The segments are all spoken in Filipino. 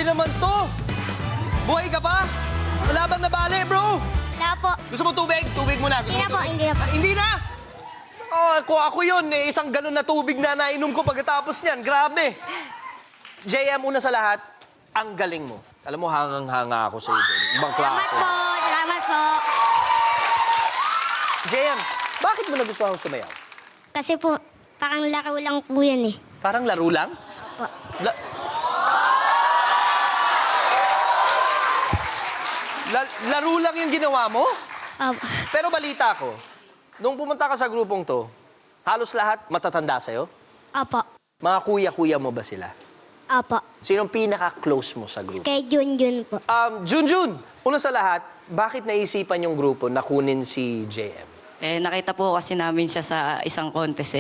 naman to. Buhay ka pa? Wala bang nabali, bro? Wala po. Gusto mo tubig? Tubig muna. Gusto Hindi na mo po, tubig? hindi na po. Ah, hindi na? Oh, ako yun. Isang galon na tubig na nainom ko pagkatapos niyan. Grabe. JM, una sa lahat, ang galing mo. Alam mo, hangang-hanga ako sa iyo. Ibang Salamat klase. po. Salamat po. JM, bakit mo nagustuhan sumayaw? Kasi po, parang laro lang po yan eh. Parang laro lang? Opo. Laro lang yung ginawa mo? Opo. Pero balita ko, nung pumunta ka sa grupong to, halos lahat matatanda sa'yo? Opo. Mga kuya-kuya mo ba sila? Opo. Sinong pinaka-close mo sa grupo? Kay Junjun po. Junjun, una sa lahat, bakit naisipan yung grupo na kunin si JM? Nakita po kasi namin siya sa isang contest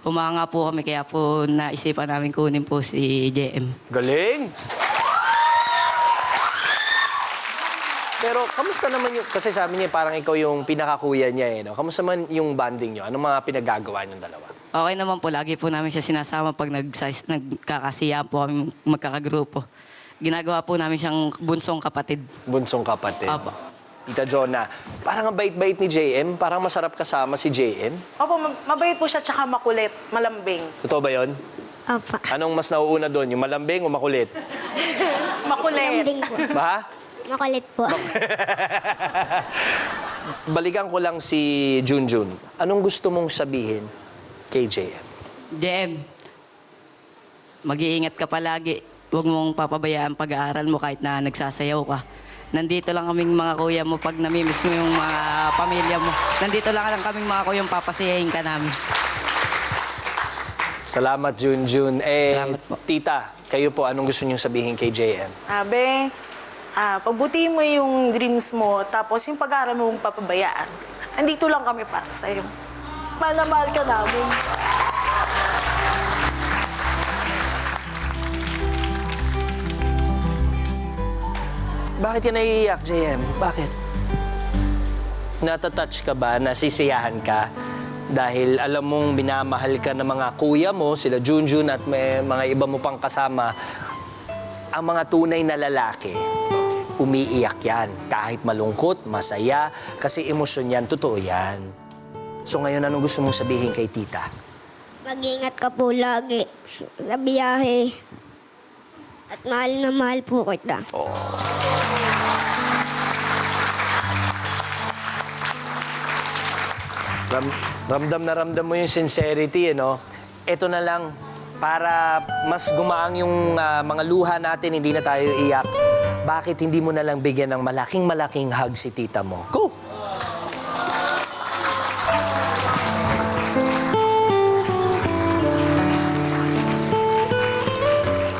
Humanga po kami kaya po naisipan namin kunin po si JM. Galing! Pero kamusta naman yung, kasi sabi niya parang ikaw yung pinakakuya niya no? Kamusta man yung bonding niyo? Anong mga pinagagawa niyong dalawa? Okay naman po, lagi po namin siya sinasama pag nagkakasiyahan po kami magkakagrupo. Ginagawa po namin siyang bunsong kapatid. Bunsong kapatid. Apo. Tita Jonah, parang ang bait-bait ni JM. Parang masarap kasama si JM. Opo, mabait po siya, tsaka makulit, malambing. Totoo ba yun? Opo. Anong mas nauuna doon? Yung malambing o makulit? Makulit. Lambing po. Ba? Makulit po. Balikan ko lang si Junjun. Anong gusto mong sabihin kay JM? JM, mag-iingat ka palagi. Huwag mong papabayaan pag-aaral mo kahit na nagsasayaw ka. Nandito lang kaming mga kuya mo pag namimiss mo yung mga pamilya mo. Nandito lang kaming mga kuya yung papasayahin ka namin. Salamat, Junjun. Salamat po. Tita, kayo po, anong gusto niyong sabihin kay JM? Abe, pagbutihin mo yung dreams mo, tapos yung pag-aaral mo mong papabayaan. Andito lang kami para sa'yo. Mahal na mahal ka namin. Bakit ka naiiyak, JM? Bakit? Natatouch ka ba? Nasisiyahan ka? Dahil alam mong minamahal ka ng mga kuya mo, sila Junjun at may mga iba mo pang kasama, ang mga tunay na lalaki, umiiyak yan. Kahit malungkot, masaya, kasi emosyon yan, totoo yan. So ngayon, anong gusto mong sabihin kay tita? Mag-ingat ka po lagi sa biyahe. At mahal na mahal po kita. Ramdam mo yung sincerity, no? Ito na lang, para mas gumaang yung mga luha natin, hindi na tayo iyak. Bakit hindi mo na lang bigyan ng malaking hug si tita mo? Go!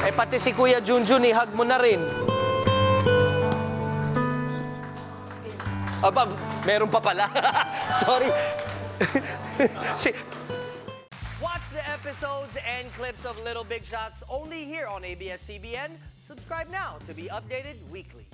Eh, pati si Kuya Junjun, i-hug mo na rin. Aba, meron pa pala. Sorry. Watch the episodes and clips of Little Big Shots only here on ABS-CBN. Subscribe now to be updated weekly.